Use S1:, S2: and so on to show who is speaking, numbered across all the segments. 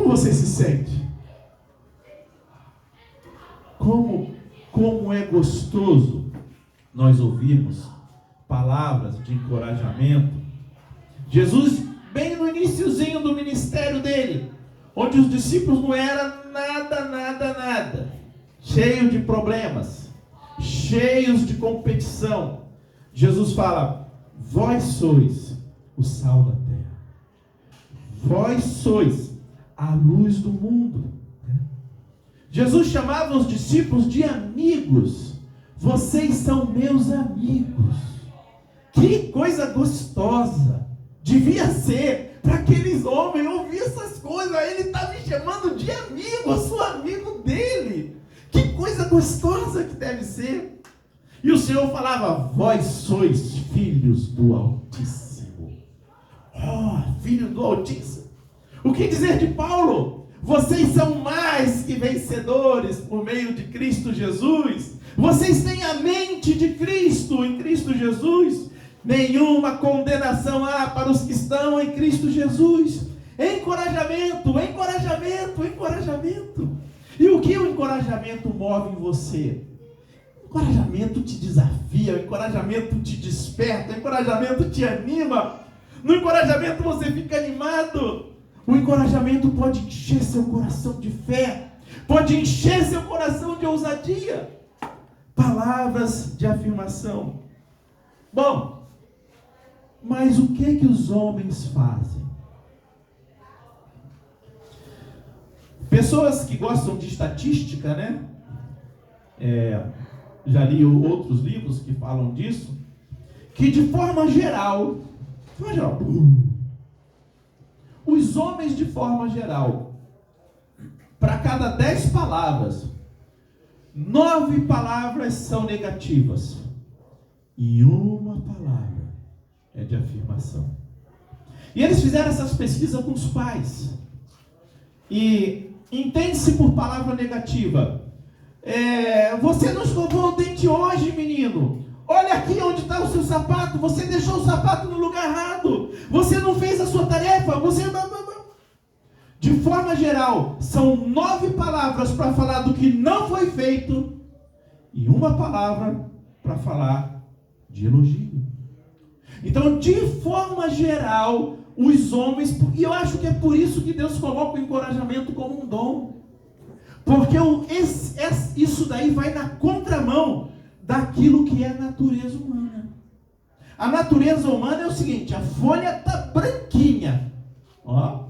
S1: você se sente? Como é gostoso nós ouvirmos palavras de encorajamento. Jesus, bem no iniciozinho do ministério dele, onde os discípulos não eram nada, cheio de problemas, cheios de competição, Jesus fala: vós sois o sal da terra, vós sois a luz do mundo. Jesus chamava os discípulos de amigos. Vocês são meus amigos. Que coisa gostosa devia ser para aqueles homens ouvir essas coisas. Ele está me chamando de amigo, eu sou amigo dele. Que coisa gostosa que deve ser. E o Senhor falava: vós sois filhos do Altíssimo. Oh, filho do Altíssimo. O que dizer de Paulo? Vocês são mais que vencedores por meio de Cristo Jesus. Vocês têm a mente de Cristo em Cristo Jesus. Nenhuma condenação há para os que estão em Cristo Jesus. Encorajamento. E o que o encorajamento move em você? O encorajamento te desafia, o encorajamento te desperta, o encorajamento te anima. No encorajamento você fica animado. O encorajamento pode encher seu coração de fé, pode encher seu coração de ousadia. Palavras de afirmação. Bom, mas o que os homens fazem? Pessoas que gostam de estatística, né? Já li outros livros que falam disso, que de forma geral, os homens de forma geral, para cada 10 palavras, 9 palavras são negativas e uma palavra é de afirmação. E eles fizeram essas pesquisas com os pais. E entende-se por palavra negativa: você não escovou o dente hoje, menino. Olha aqui onde está o seu sapato. Você deixou o sapato no lugar errado. Você não fez a sua tarefa. De forma geral, são 9 palavras para falar do que não foi feito e uma palavra para falar de elogio. Então, de forma geral, os homens, e eu acho que é por isso que Deus coloca o encorajamento como um dom, porque isso daí vai na contramão daquilo que é a natureza humana. A natureza humana é o seguinte: a folha está branquinha, ó,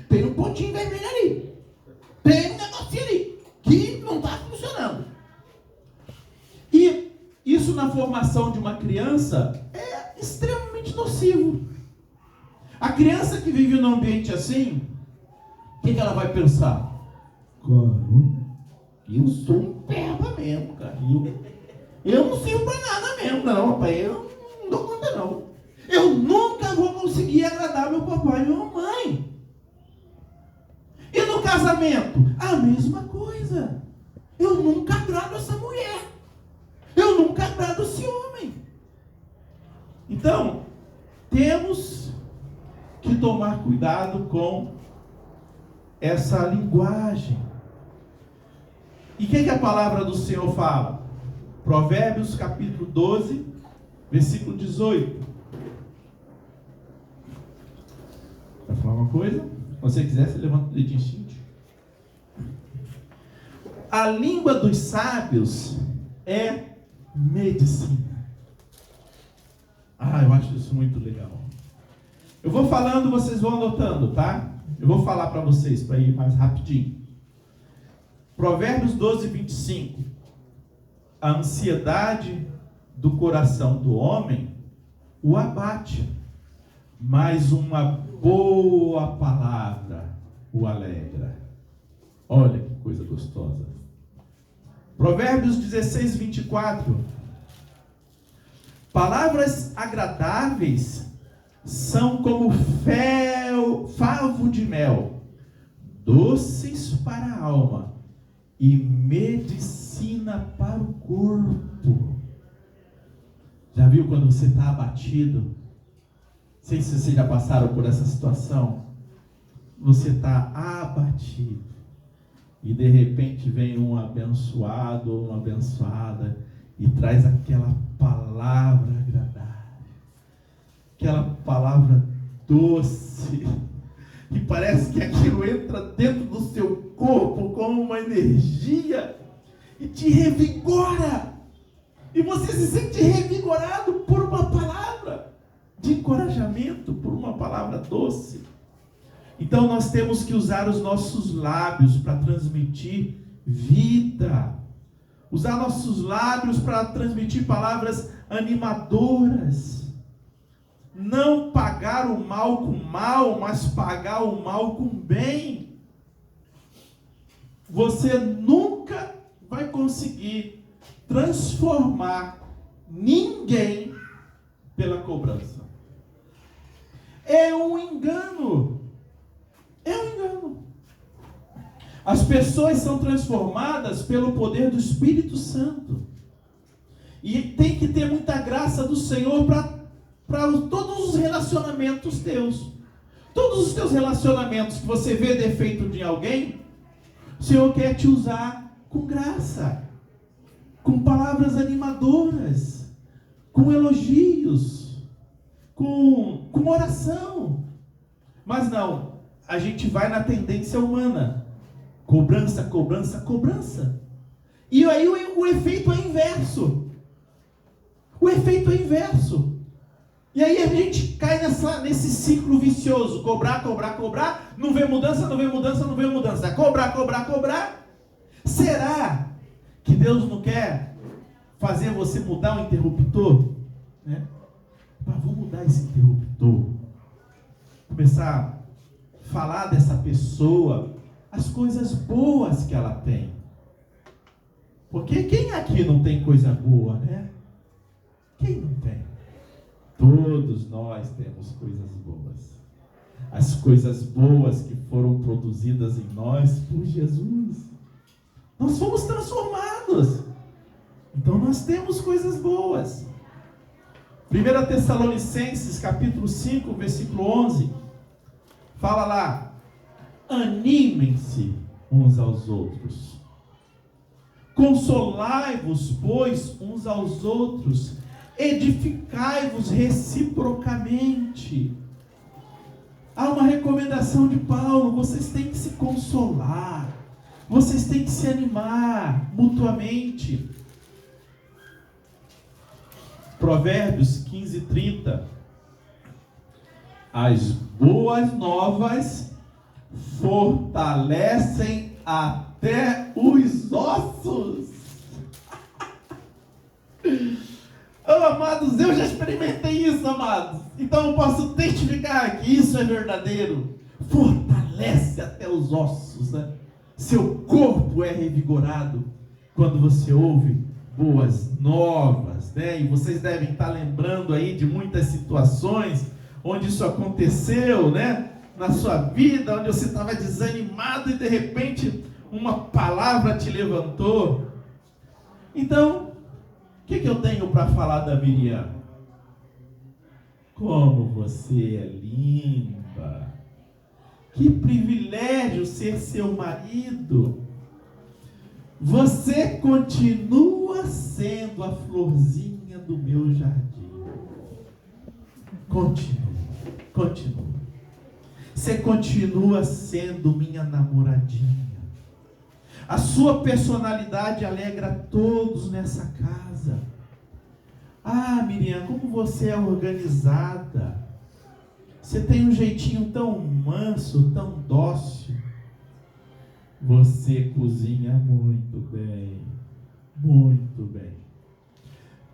S1: tem um pontinho vermelho ali, tem um negocinho ali que não está funcionando. E isso na formação de uma criança é extremamente nocivo. A criança que vive num ambiente assim, o que ela vai pensar? Cara, eu sou um perba mesmo, cara. Eu não sirvo para nada mesmo, não, rapaz. Eu não dou conta, não. Eu nunca vou conseguir agradar meu papai e minha mamãe. E no casamento? A mesma coisa. Eu nunca agrado essa mulher. Eu nunca agrado esse homem. Então, temos que tomar cuidado com essa linguagem. E o que a palavra do Senhor fala? Provérbios capítulo 12, versículo 18. Vai falar uma coisa? Se você quiser, você levanta o dedinho assim. A língua dos sábios é medicina. Eu acho isso muito legal. Eu vou falando, vocês vão anotando, tá? Eu vou falar para vocês, para ir mais rapidinho. Provérbios 12, 25. A ansiedade do coração do homem o abate, mas uma boa palavra o alegra. Olha que coisa gostosa. Provérbios 16, 24. Palavras agradáveis são como favo de mel, doces para a alma e medicina para o corpo. Já viu quando você está abatido? Não sei se vocês já passaram por essa situação. você está abatido. E de repente vem um abençoado ou uma abençoada e traz aquela palavra agradável, aquela palavra doce, e parece que aquilo entra dentro do seu corpo como uma energia e te revigora. E você se sente revigorado por uma palavra de encorajamento, por uma palavra doce. Então nós temos que usar os nossos lábios para transmitir vida. Usar nossos lábios para transmitir palavras animadoras. Não pagar o mal com mal, mas pagar o mal com bem. Você nunca vai conseguir transformar ninguém pela cobrança. É um engano. É um engano. As pessoas são transformadas pelo poder do Espírito Santo. E tem que ter muita graça do Senhor para todos os relacionamentos teus. Todos os teus relacionamentos que você vê defeito de alguém, o Senhor quer te usar com graça, com palavras animadoras, com elogios, com oração. Mas não, a gente vai na tendência humana. Cobrança, cobrança, cobrança. E aí o efeito é inverso. O efeito é inverso. E aí a gente cai nesse ciclo vicioso. Cobrar, cobrar, cobrar. Não vê mudança, não vê mudança, não vê mudança. Cobrar, cobrar, cobrar. Será que Deus não quer fazer você mudar o interruptor? Vamos mudar esse interruptor. Começar a falar dessa pessoa, as coisas boas que ela tem. Porque quem aqui não tem coisa boa, né? Quem não tem? Todos nós temos coisas boas. As coisas boas que foram produzidas em nós por Jesus. Nós fomos transformados. Então nós temos coisas boas. 1 Tessalonicenses capítulo 5, versículo 11. Fala lá. Animem-se uns aos outros. Consolai-vos, pois, uns aos outros. Edificai-vos reciprocamente. Há uma recomendação de Paulo. Vocês têm que se consolar. Vocês têm que se animar mutuamente. Provérbios 15:30. As boas novas fortalecem até os ossos. Amados, eu já experimentei isso, amados. Então eu posso testificar que isso é verdadeiro. Fortalece até os ossos, né? Seu corpo é revigorado quando você ouve boas novas, né? E vocês devem estar lembrando aí de muitas situações onde isso aconteceu, né? Na sua vida, onde você estava desanimado e de repente uma palavra te levantou. Então, o que eu tenho para falar da Miriam? Como você é linda! Que privilégio ser seu marido! Você continua sendo a florzinha do meu jardim. Continua. Você continua sendo minha namoradinha. A sua personalidade alegra todos nessa casa. Ah, Miriam, como você é organizada. Você tem um jeitinho tão manso, tão dócil. Você cozinha muito bem. Muito bem.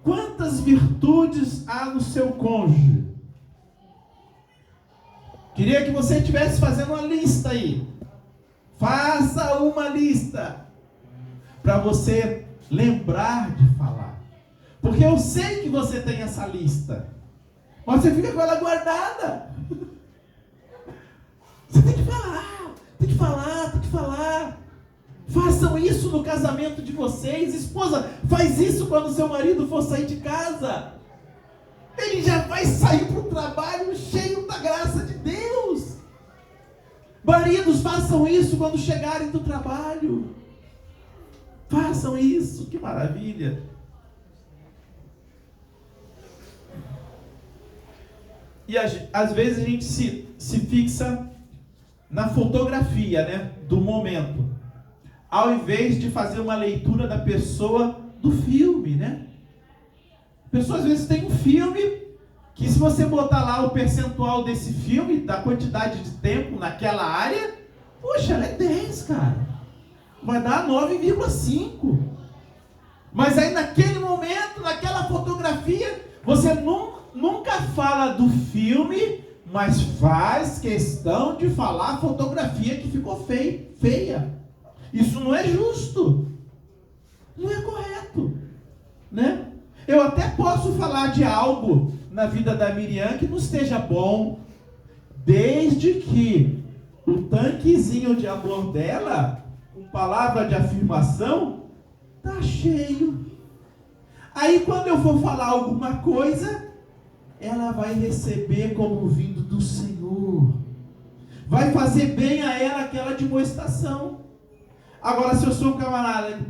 S1: Quantas virtudes há no seu cônjuge? Queria que você estivesse fazendo uma lista aí. Faça uma lista para você lembrar de falar. Porque eu sei que você tem essa lista, mas você fica com ela guardada. Você tem que falar, tem que falar, tem que falar. Façam isso no casamento de vocês. Esposa, faz isso quando seu marido for sair de casa. Ele já vai sair para o trabalho cheio da graça de Deus. Maridos, façam isso quando chegarem do trabalho. Façam isso, que maravilha. E às vezes a gente se fixa na fotografia, né, do momento, ao invés de fazer uma leitura da pessoa do filme, né? A pessoa às vezes tem um filme que, se você botar lá o percentual desse filme, da quantidade de tempo naquela área, poxa, ela é 10, cara. Vai dar 9,5. Mas aí naquele momento, naquela fotografia, você nunca fala do filme, mas faz questão de falar a fotografia que ficou feia. Isso não é justo. Não é correto, né? Eu até posso falar de algo na vida da Miriam que não esteja bom, desde que o tanquezinho de amor dela, com palavra de afirmação, tá cheio. Aí quando eu for falar alguma coisa, ela vai receber como vindo do Senhor. Vai fazer bem a ela aquela demonstração. Agora, se eu sou um camarada de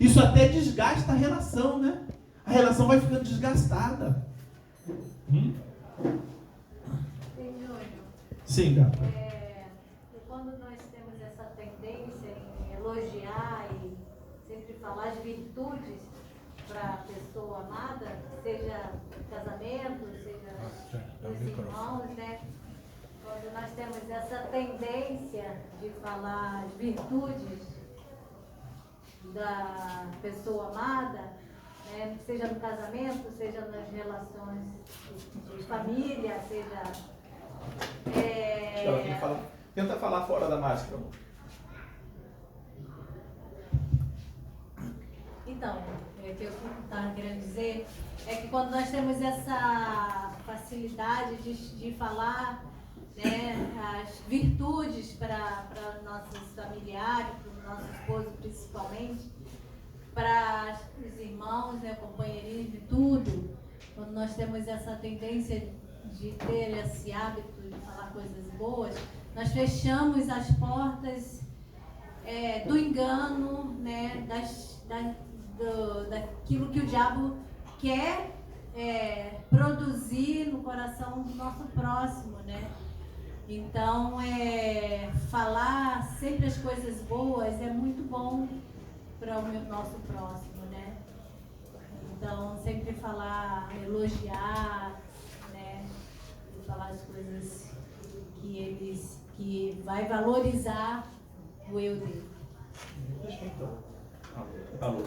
S1: isso até desgasta a relação, né? A relação vai ficando desgastada. Sim, gata.
S2: Quando nós temos essa tendência em elogiar e sempre falar as virtudes para a pessoa amada, seja casamento, seja os irmãos, né? Quando nós temos essa tendência de falar as virtudes da pessoa amada, né? Seja no casamento, seja nas relações de família, seja...
S3: Tenta falar fora da máscara.
S2: Então, o que eu estava querendo dizer é que quando nós temos essa facilidade de falar, né, as virtudes para nossos familiares, para o nosso esposo principalmente, para os irmãos, né, companheirismo e tudo, quando nós temos essa tendência de ter esse hábito de falar coisas boas, nós fechamos as portas do engano, né, daquilo que o diabo quer produzir no coração do nosso próximo, né? Então, falar sempre as coisas boas é muito bom para o nosso próximo, né? Então, sempre falar, elogiar, né? Falar as coisas que vai valorizar o eu dele.
S3: Deixa então. Alô.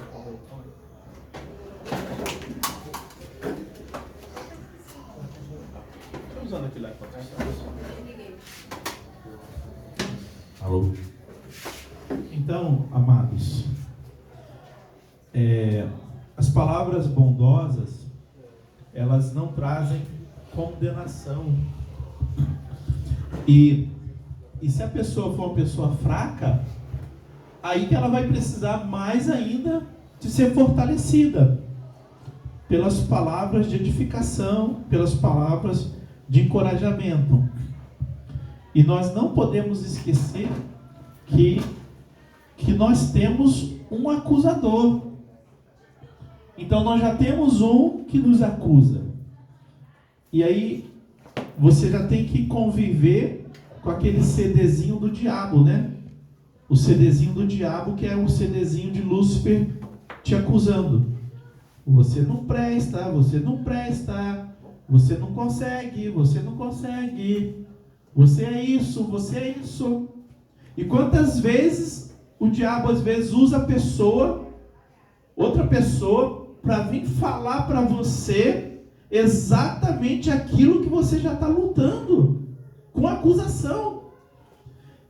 S3: Estou usando aquele lá enquanto
S1: Alô. Então, amados, as palavras bondosas, elas não trazem condenação. E se a pessoa for uma pessoa fraca, aí que ela vai precisar mais ainda de ser fortalecida pelas palavras de edificação, pelas palavras de encorajamento. E nós não podemos esquecer que nós temos um acusador. Então nós já temos um que nos acusa. E aí você já tem que conviver com aquele CDzinho do diabo, né? O CDzinho do diabo, que é o CDzinho de Lúcifer te acusando. Você não presta, você não presta, você não consegue, você não consegue, você é isso, você é isso. E quantas vezes o diabo às vezes usa a pessoa, outra pessoa, para vir falar para você exatamente aquilo que você já está lutando, com acusação.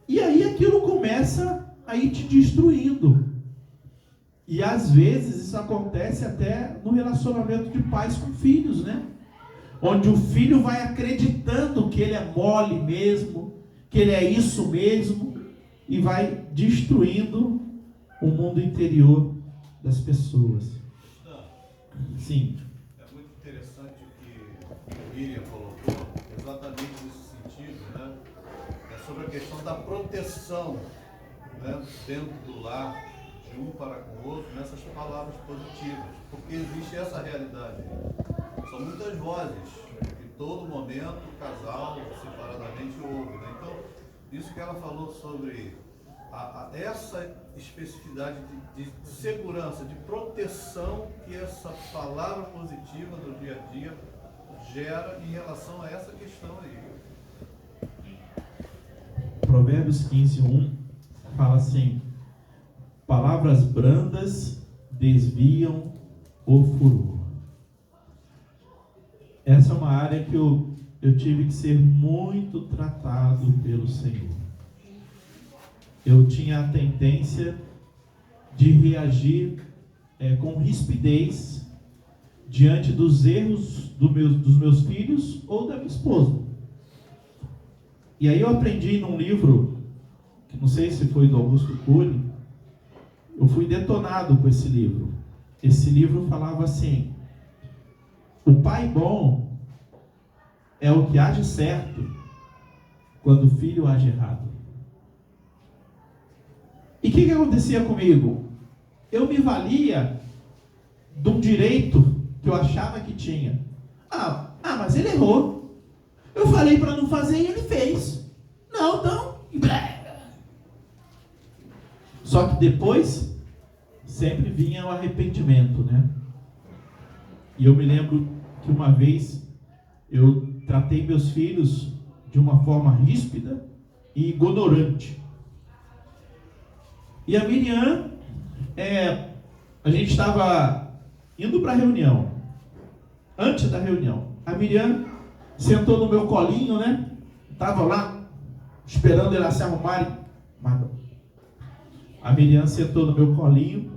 S1: E aí aquilo começa a ir te destruindo. E às vezes isso acontece até no relacionamento de pais com filhos, né? Onde o filho vai acreditando que ele é mole mesmo, que ele é isso mesmo, e vai destruindo o mundo interior das pessoas. Sim.
S4: É muito interessante o que Miriam colocou, exatamente nesse sentido, né? sobre a questão da proteção, né, dentro do lar, de um para com o outro, nessas palavras positivas, porque existe essa realidade. São muitas vozes, em todo momento o casal separadamente ouve, né? Então, isso que ela falou sobre essa especificidade de segurança, de proteção que essa palavra positiva do dia a dia gera em relação a essa questão aí.
S1: Provérbios 15:1 fala assim: palavras brandas desviam o furor. Essa é uma área que eu tive que ser muito tratado pelo Senhor. Eu tinha a tendência de reagir com rispidez diante dos erros dos meus filhos ou da minha esposa. E aí eu aprendi num livro, que não sei se foi do Augusto Cury, eu fui detonado com esse livro. Esse livro falava assim: o pai bom é o que age certo quando o filho age errado. E o que acontecia comigo? Eu me valia de um direito que eu achava que tinha. Mas ele errou. Eu falei para não fazer e ele fez. Não, então... Só que depois, sempre vinha o arrependimento, né? E eu me lembro que uma vez eu tratei meus filhos de uma forma ríspida e ignorante. E a Miriam, a gente estava indo para a reunião. Antes da reunião, a Miriam sentou no meu colinho, né? Estava lá, esperando ela se arrumarem. A Miriam sentou no meu colinho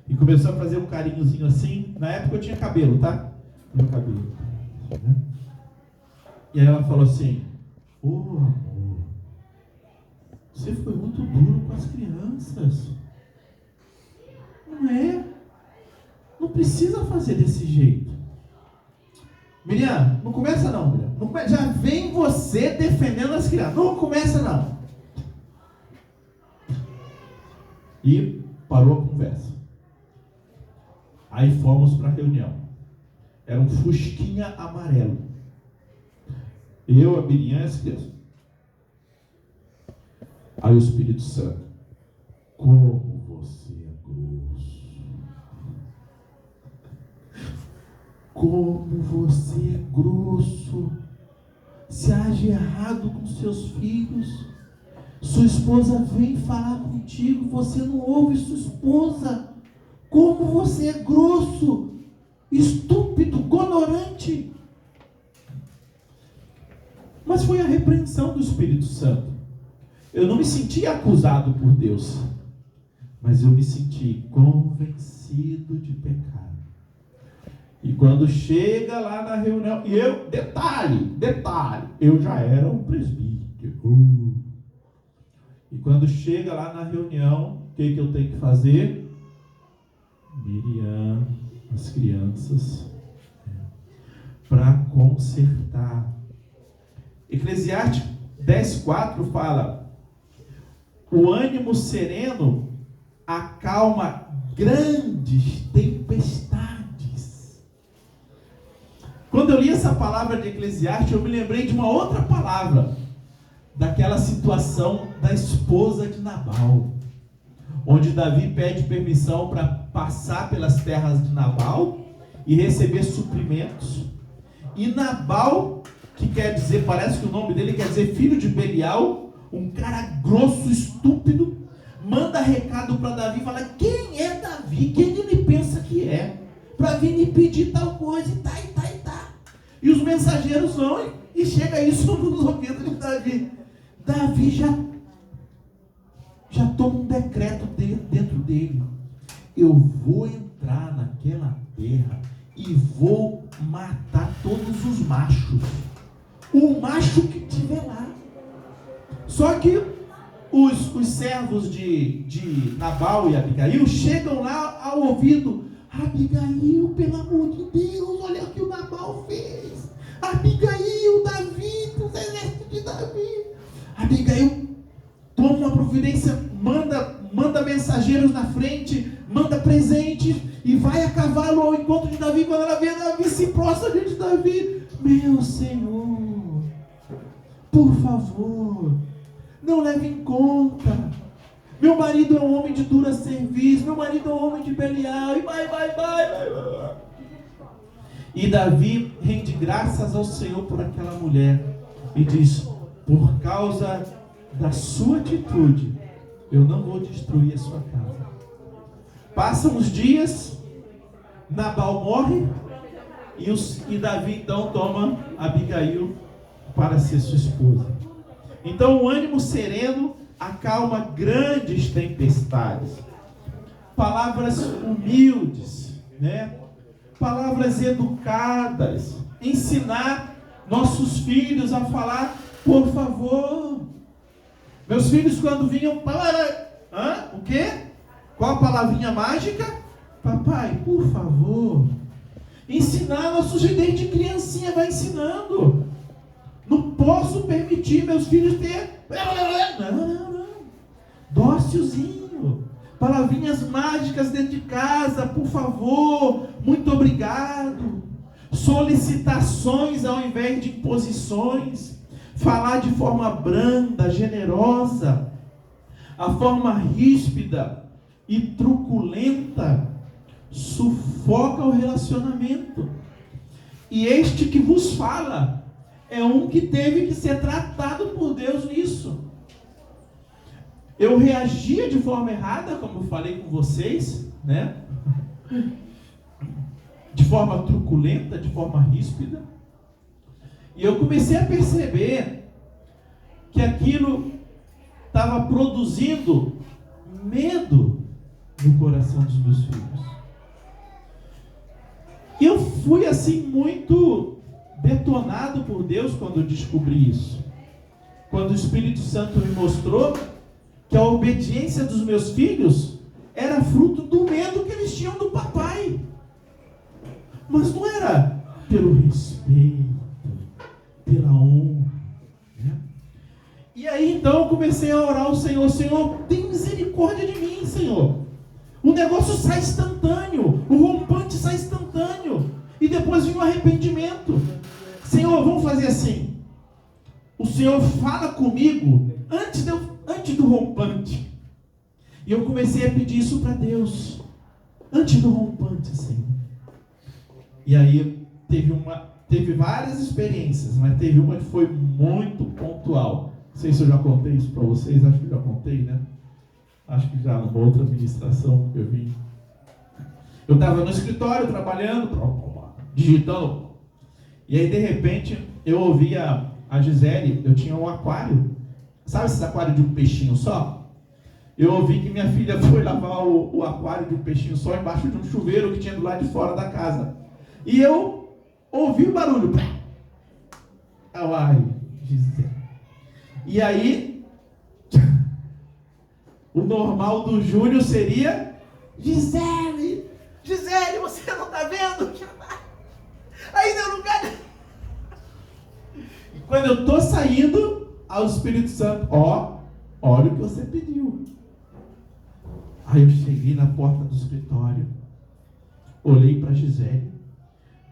S1: e começou a fazer um carinhozinho assim. Na época eu tinha cabelo, tá? Meu cabelo. E aí ela falou assim: ô amor, você foi muito duro com as crianças. Não é? Não precisa fazer desse jeito. Miriam, não começa não, Miriam. Não começa, já vem você defendendo as crianças. Não começa não. E parou a conversa. Aí fomos para a reunião. Era um fusquinha amarelo. Eu, a Miriam e as crianças. Aí o Espírito Santo: como você é grosso. Como você é grosso. Se age errado com seus filhos. Sua esposa vem falar contigo, você não ouve sua esposa. Como você é grosso, estúpido, ignorante. Mas foi a repreensão do Espírito Santo. Eu não me senti acusado por Deus, mas eu me senti convencido de pecado. E quando chega lá na reunião, e eu, detalhe, eu já era um presbítero. E quando chega lá na reunião, o que eu tenho que fazer? Miriam, as crianças, para consertar. Eclesiastes 10:4 fala: o ânimo sereno acalma grandes tempestades. Quando eu li essa palavra de Eclesiastes, eu me lembrei de uma outra palavra, daquela situação da esposa de Nabal, onde Davi pede permissão para passar pelas terras de Nabal e receber suprimentos. E Nabal, que quer dizer, parece que o nome dele quer dizer filho de Belial, um cara grosso, estúpido, manda recado para Davi e fala: quem é Davi? Quem ele pensa que é? Para vir me pedir tal coisa e tá. E os mensageiros vão e chega isso nos ouvidos de Davi. Davi já toma um decreto dentro dele: eu vou entrar naquela terra e vou matar todos os machos, o macho que tiver lá. Só que os servos de Nabal e Abigail chegam lá ao ouvido: Abigail, pelo amor de Deus, olha o que o Nabal fez. Abigail, Davi, os exércitos de Davi. Abigail toma uma providência, manda mensageiros na frente, manda presentes e vai a cavalo ao encontro de Davi. Quando ela vê Davi, se prostra diante de Davi. Meu Senhor, por favor, não leve em conta. Meu marido é um homem de dura serviço, meu marido é um homem de Belial, e vai. E Davi rende graças ao Senhor por aquela mulher e diz: por causa da sua atitude, eu não vou destruir a sua casa. Passam os dias, Nabal morre, e Davi então toma Abigail para ser sua esposa. Então o ânimo sereno acalma grandes tempestades. Palavras humildes, né? Palavras educadas. Ensinar nossos filhos a falar por favor. Meus filhos quando vinham, o quê? Qual a palavrinha mágica? Papai, por favor. Ensinar nossos desde criancinha, vai ensinando. Não posso permitir meus filhos ter. Não. Dócilzinho. Palavrinhas mágicas dentro de casa, por favor, muito obrigado. Solicitações ao invés de imposições. Falar de forma branda, generosa. A forma ríspida e truculenta sufoca o relacionamento. E este que vos fala é um que teve que ser tratado por Deus nisso. Eu reagia de forma errada, como eu falei com vocês, né? De forma truculenta, de forma ríspida. E eu comecei a perceber que aquilo estava produzindo medo no coração dos meus filhos. E eu fui assim muito detonado por Deus quando eu descobri isso. Quando o Espírito Santo me mostrou que a obediência dos meus filhos era fruto do medo que eles tinham do papai. Mas não era pelo respeito, pela honra, né? E aí então eu comecei a orar ao Senhor: Senhor, tem misericórdia de mim, Senhor. O negócio sai instantâneo, o rompante sai instantâneo, e depois vem o arrependimento. Senhor, vamos fazer assim. O Senhor fala comigo antes do rompante. E eu comecei a pedir isso para Deus, antes do rompante, Senhor. E aí teve várias experiências, mas teve uma que foi muito pontual. Não sei se eu já contei isso para vocês, acho que já contei, né? Acho que já numa outra ministração que eu vim. Eu estava no escritório trabalhando, digitando, e aí de repente eu ouvia a Gisele. Eu tinha um aquário, sabe esse aquário de um peixinho só? Eu ouvi que minha filha foi lavar o aquário de um peixinho só embaixo de um chuveiro que tinha do lado de fora da casa. E eu ouvi o barulho. Ai, Gisele. E aí, o normal do Júnior seria: Gisele, você não está vendo? Aí deu lugar. E quando eu estou saindo, ao Espírito Santo: olha o que você pediu. Aí eu cheguei na porta do escritório, olhei para Gisele.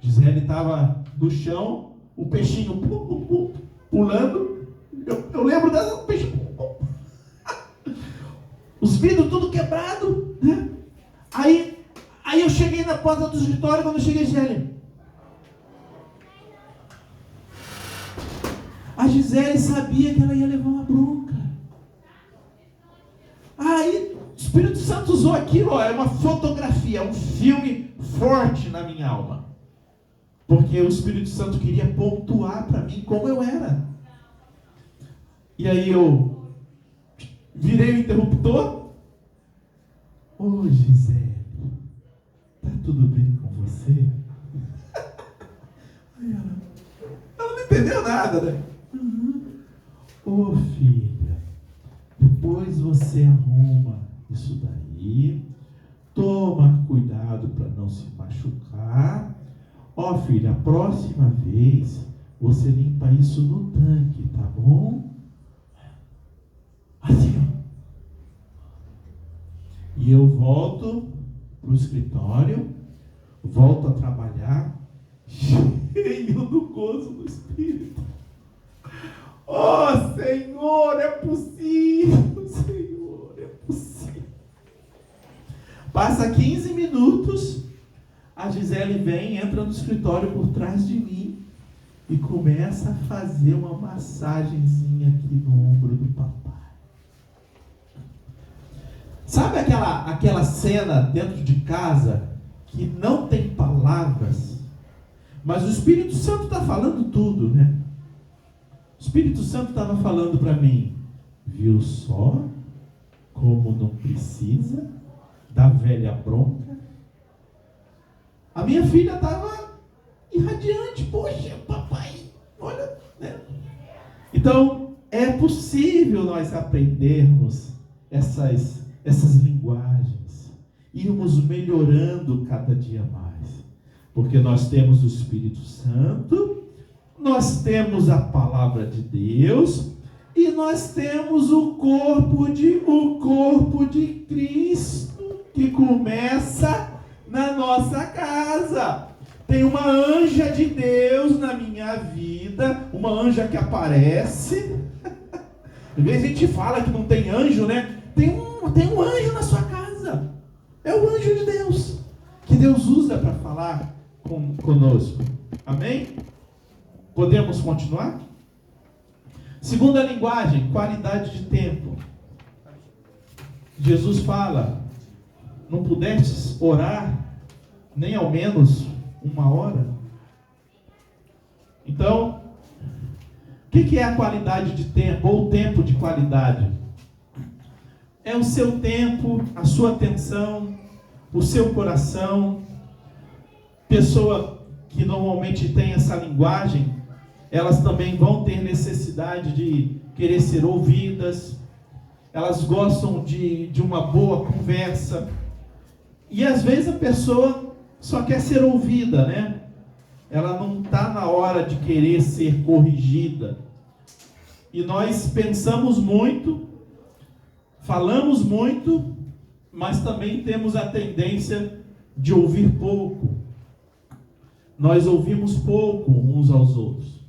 S1: Gisele estava no chão, o peixinho pulando. Eu lembro dessa peixinho. Os vidros tudo quebrado, né? Aí eu cheguei na porta do escritório. Quando eu cheguei, Gisele, a Gisele sabia que ela ia levar uma bronca. Aí o Espírito Santo usou aquilo, é uma fotografia, um filme forte na minha alma. Porque o Espírito Santo queria pontuar para mim como eu era. E aí eu virei o interruptor. Ô Gisele, tá tudo bem com você? Aí ela não entendeu nada, né? Ô filha, depois você arruma isso daí, toma cuidado para não se machucar. Ó filha, a próxima vez você limpa isso no tanque, tá bom? E eu volto para o escritório, volto a trabalhar, cheio do gozo do Espírito. Oh, Senhor, é possível, Senhor, é possível. Passa 15 minutos, a Gisele vem, entra no escritório por trás de mim e começa a fazer uma massagenzinha aqui no ombro do papai. Sabe aquela cena dentro de casa que não tem palavras, mas o Espírito Santo está falando tudo, né? O Espírito Santo estava falando para mim, viu só como não precisa da velha bronca? A minha filha estava irradiante, poxa, papai, olha, né? Então, é possível nós aprendermos essas linguagens, irmos melhorando cada dia mais, porque nós temos o Espírito Santo, nós temos a palavra de Deus e nós temos o corpo de Cristo que começa na nossa casa. Tem uma anja de Deus na minha vida, uma anja que aparece. Às vezes a gente fala que não tem anjo, né? Tem um anjo na sua casa. É o anjo de Deus que Deus usa para falar conosco. Amém? Podemos continuar? Segunda linguagem, qualidade de tempo. Jesus fala, não pudestes orar nem ao menos 1 hora? Então, o que é a qualidade de tempo, ou o tempo de qualidade? É o seu tempo, a sua atenção, o seu coração. Pessoa que normalmente tem essa linguagem, elas também vão ter necessidade de querer ser ouvidas, elas gostam de uma boa conversa, e às vezes a pessoa só quer ser ouvida, né? Ela não está na hora de querer ser corrigida. E nós pensamos muito, falamos muito, mas também temos a tendência de ouvir pouco. Nós ouvimos pouco uns aos outros.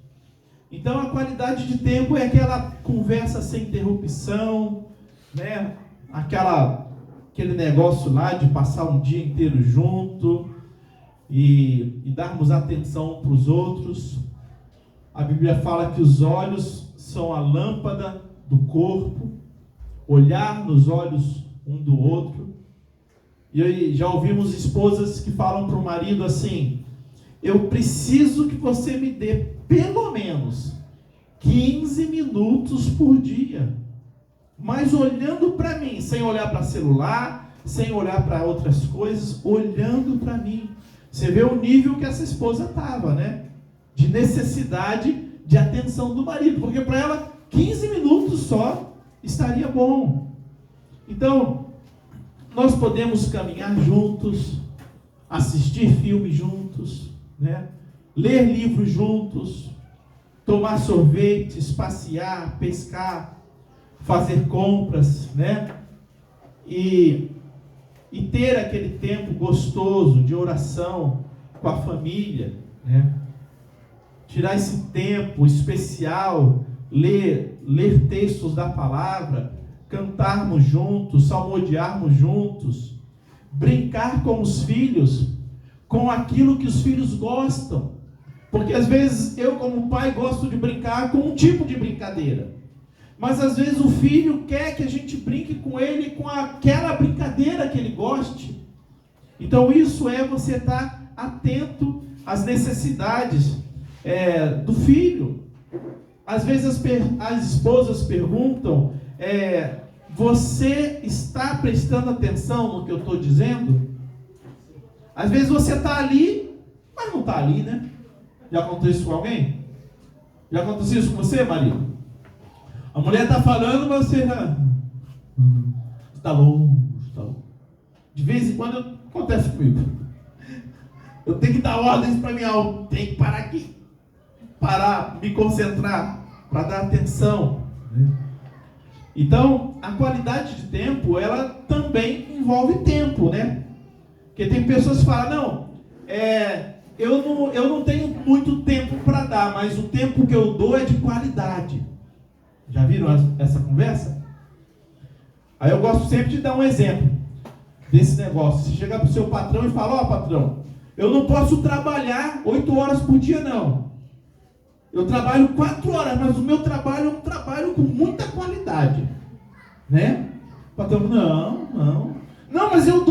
S1: Então a qualidade de tempo é aquela conversa sem interrupção, né? Aquele negócio lá de passar um dia inteiro junto e darmos atenção para os outros. A Bíblia fala que os olhos são a lâmpada do corpo, olhar nos olhos um do outro. E aí já ouvimos esposas que falam para o marido assim, eu preciso que você me dê pelo menos 15 minutos por dia, mas olhando para mim, sem olhar para celular, sem olhar para outras coisas, olhando para mim. Você vê o nível que essa esposa estava, né? De necessidade de atenção do marido, porque para ela 15 minutos só estaria bom. Então, nós podemos caminhar juntos, assistir filmes juntos, né? Ler livros juntos, tomar sorvetes, passear, pescar, fazer compras, né? E ter aquele tempo gostoso de oração com a família, né? Tirar esse tempo especial, ler textos da palavra, cantarmos juntos, salmodiarmos juntos, brincar com os filhos, com aquilo que os filhos gostam. Porque às vezes eu, como pai, gosto de brincar com um tipo de brincadeira. Mas às vezes o filho quer que a gente brinque com ele com aquela brincadeira que ele goste. Então isso é você estar atento às necessidades do filho. Às vezes as esposas perguntam, você está prestando atenção no que eu estou dizendo? Às vezes você está ali, mas não está ali, né? Já aconteceu isso com alguém? Já aconteceu isso com você, marido? A mulher está falando, mas você está longe, está longe. De vez em quando acontece comigo. Eu tenho que dar ordens para minha alma. Tenho que parar aqui. Parar, me concentrar, para dar atenção. Então, a qualidade de tempo, ela também envolve tempo, né? Porque tem pessoas que falam, eu não tenho muito tempo para dar, mas o tempo que eu dou é de qualidade. Já viram essa conversa? Aí eu gosto sempre de dar um exemplo desse negócio. Você chegar para o seu patrão e falar, ó, patrão, eu não posso trabalhar 8 horas por dia, não. Eu trabalho 4 horas, mas o meu trabalho é um trabalho com muita qualidade. Né? O patrão, não, mas eu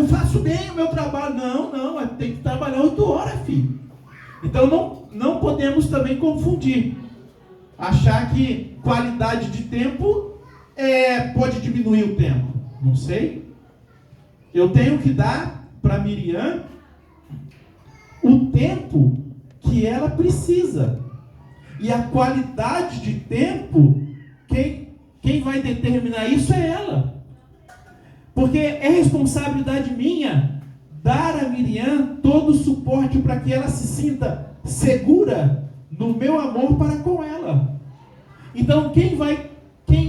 S1: faço bem o meu trabalho. Não, tem que trabalhar 8 horas, filho. Então não podemos também confundir. Achar que qualidade de tempo pode diminuir o tempo. Não sei. Eu tenho que dar para Miriam o tempo que ela precisa. E a qualidade de tempo, quem vai determinar isso é ela. Porque é responsabilidade minha dar a Miriam todo o suporte para que ela se sinta segura no meu amor para com ela. Então, quem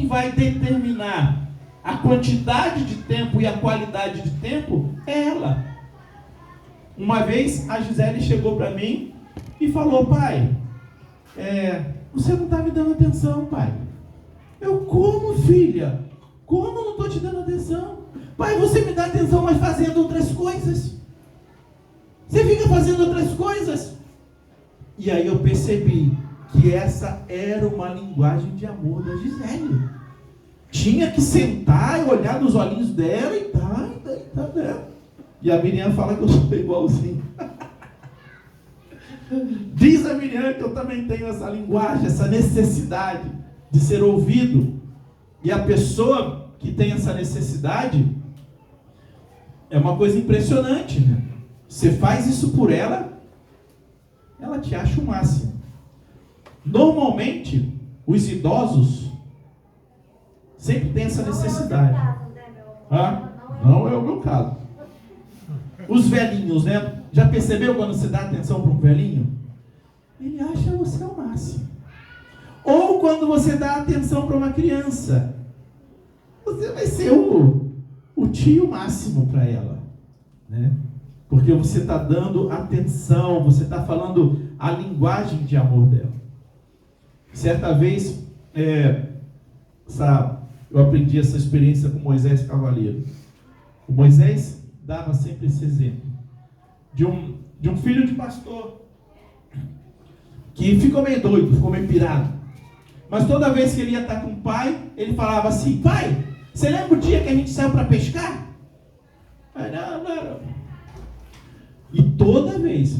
S1: vai determinar a quantidade de tempo e a qualidade de tempo é ela. Uma vez a Gisele chegou para mim e falou, pai, você não está me dando atenção, pai. Eu, como, filha? Como não estou te dando atenção? Pai, você me dá atenção, mas fazendo outras coisas. Você fica fazendo outras coisas. E aí eu percebi que essa era uma linguagem de amor da Gisele. Tinha que sentar e olhar nos olhinhos dela e tá dela. E a Miriam fala que eu sou igualzinho. Diz a Miriam que eu também tenho essa linguagem, essa necessidade de ser ouvido. E a pessoa que tem essa necessidade é uma coisa impressionante, né? Você faz isso por ela, ela te acha o máximo. Normalmente, os idosos sempre têm essa necessidade. Não é o meu caso. Os velhinhos, né? Já percebeu quando você dá atenção para um velhinho? Ele acha você o máximo. Ou quando você dá atenção para uma criança, você vai ser o tio máximo para ela, né? Porque você está dando atenção, você está falando a linguagem de amor dela. Certa vez, eu aprendi essa experiência com Moisés Cavaleiro. O Moisés dava sempre esse exemplo de um filho de pastor que ficou meio doido, ficou meio pirado. Mas toda vez que ele ia estar com o pai, ele falava assim, pai, você lembra o dia que a gente saiu para pescar? Não. E toda vez